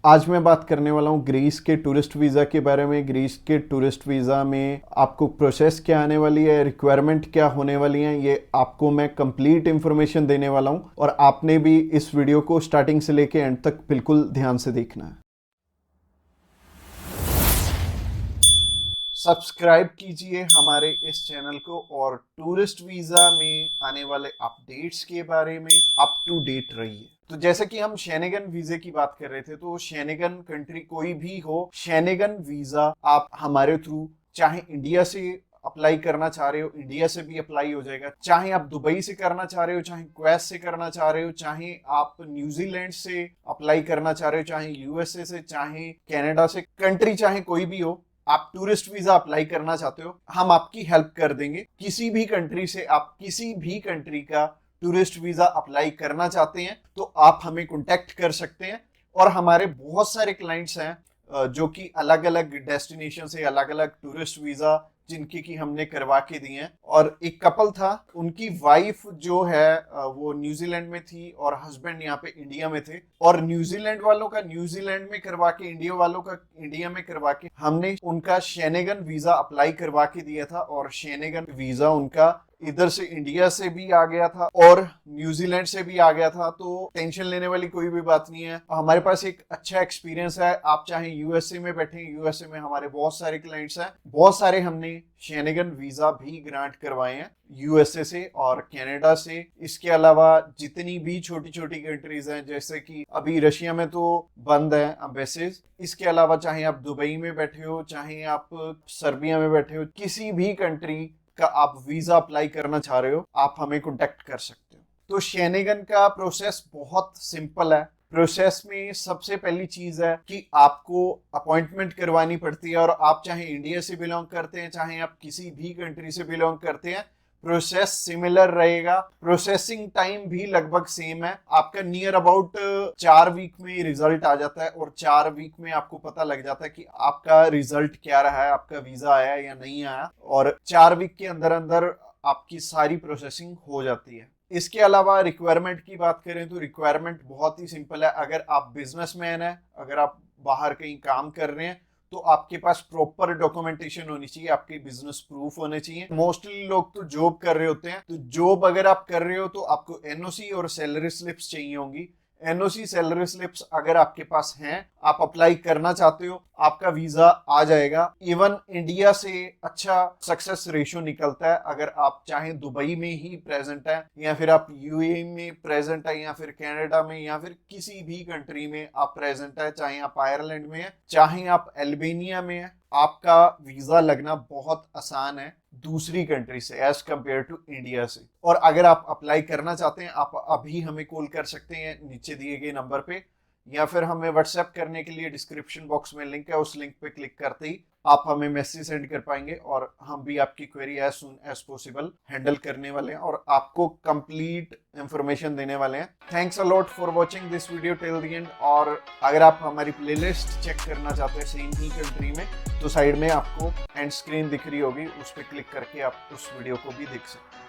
आज मैं बात करने वाला हूँ ग्रीस के टूरिस्ट वीज़ा के बारे में। ग्रीस के टूरिस्ट वीज़ा में आपको प्रोसेस क्या आने वाली है, रिक्वायरमेंट क्या होने वाली है, ये आपको मैं कंप्लीट इन्फॉर्मेशन देने वाला हूँ और आपने भी इस वीडियो को स्टार्टिंग से लेके एंड तक बिल्कुल ध्यान से देखना है। सब्सक्राइब कीजिए हमारे इस चैनल को और टूरिस्ट वीज़ा में आने वाले अपडेट्स के बारे में अप टू डेट रहिए। तो जैसे कि हम शेनेगन वीजे की बात कर रहे थे, तो शेनेगन कंट्री कोई भी हो, शेनेगन वीजा आप हमारे थ्रू चाहे इंडिया से अप्लाई करना चाह रहे हो, इंडिया से भी अप्लाई हो जाएगा। चाहे आप दुबई से करना चाह रहे हो, चाहे क्वेस से करना चाह रहे हो, चाहे आप न्यूजीलैंड से अप्लाई करना चाह रहे हो, चाहे यूएसए से, चाहे कनाडा से, कंट्री चाहे कोई भी हो, आप टूरिस्ट वीजा अप्लाई करना चाहते हो, हम आपकी हेल्प कर देंगे। किसी भी कंट्री से आप किसी भी कंट्री का टूरिस्ट वीजा अप्लाई करना चाहते हैं तो आप हमें कांटेक्ट कर सकते हैं। और हमारे बहुत सारे क्लाइंट्स हैं जो कि अलग अलग डेस्टिनेशन से अलग अलग टूरिस्ट वीजा जिनकी की हमने करवा के दिए हैं। और एक कपल था, उनकी वाइफ जो है वो न्यूजीलैंड में थी और हस्बैंड यहाँ पे इंडिया में थे। और न्यूजीलैंड वालों का न्यूजीलैंड में करवा के, इंडिया वालों का इंडिया में करवा के हमने उनका शेनेगन वीजा अप्लाई करवा के दिया था। और शेनेगन वीजा उनका इधर से इंडिया से भी आ गया था और न्यूजीलैंड से भी आ गया था। तो टेंशन लेने वाली कोई भी बात नहीं है। हमारे पास एक अच्छा एक्सपीरियंस है। आप चाहे यूएसए में बैठे, यूएसए में हमारे बहुत सारे क्लाइंट्स हैं, बहुत सारे हमने शेनेगन वीजा भी ग्रांट करवाए हैं यूएसए से और कनाडा से। इसके अलावा जितनी भी छोटी छोटी कंट्रीज हैं, जैसे कि अभी रशिया में तो बंद है एम्बेसीज, इसके अलावा चाहे आप दुबई में बैठे हो, चाहे आप सर्बिया में बैठे हो, किसी भी कंट्री का आप वीजा अप्लाई करना चाह रहे हो, आप हमें कांटेक्ट कर सकते हो। तो शेनेगन का प्रोसेस बहुत सिंपल है। प्रोसेस में सबसे पहली चीज है कि आपको अपॉइंटमेंट करवानी पड़ती है। और आप चाहे इंडिया से बिलोंग करते हैं, चाहे आप किसी भी कंट्री से बिलोंग करते हैं, प्रोसेस सिमिलर रहेगा। प्रोसेसिंग टाइम भी लगभग सेम है। आपका नियर अबाउट 4 वीक में रिजल्ट आ जाता है और 4 वीक में आपको पता लग जाता है कि आपका रिजल्ट क्या रहा है, आपका वीजा आया या नहीं आया। और 4 वीक के अंदर अंदर आपकी सारी प्रोसेसिंग हो जाती है। इसके अलावा रिक्वायरमेंट की बात करें तो रिक्वायरमेंट बहुत ही सिंपल है। अगर आप बिजनेसमैन है, अगर आप बाहर कहीं काम कर रहे हैं, तो आपके पास प्रॉपर डॉक्यूमेंटेशन होनी चाहिए, आपके बिजनेस प्रूफ होने चाहिए। मोस्टली लोग तो जॉब कर रहे होते हैं, तो जॉब अगर आप कर रहे हो तो आपको एनओसी और सैलरी स्लिप्स चाहिए होंगी। एनओसी, सैलरी स्लिप्स अगर आपके पास हैं, आप अप्लाई करना चाहते हो, आपका वीजा आ जाएगा। इवन इंडिया से अच्छा सक्सेस रेशियो निकलता है। अगर आप चाहे दुबई में ही प्रेजेंट है, या फिर आप यूएई में प्रेजेंट है, या फिर कनाडा में, या फिर किसी भी कंट्री में आप प्रेजेंट है, चाहे आप आयरलैंड में है, चाहे आप अल्बानिया में है, आपका वीजा लगना बहुत आसान है दूसरी कंट्री से एज कंपेयर टू इंडिया से। और अगर आप अप्लाई करना चाहते हैं, आप अभी हमें कॉल कर सकते हैं नीचे दिए गए नंबर पे, या फिर हमें व्हाट्सएप करने के लिए डिस्क्रिप्शन बॉक्स में लिंक है, उस लिंक पे क्लिक करते ही आप हमें मैसेज सेंड कर पाएंगे और हम भी आपकी query as soon as possible handle करने वाले हैं और आपको कंप्लीट इंफॉर्मेशन देने वाले हैं। Thanks a lot for watching this video till the end. और अगर आप हमारी प्लेलिस्ट चेक करना चाहते हैं सेम ही कंट्री में, तो साइड में आपको एंड स्क्रीन दिख रही होगी, उस पर क्लिक करके आप उस वीडियो को भी देख सकते हैं।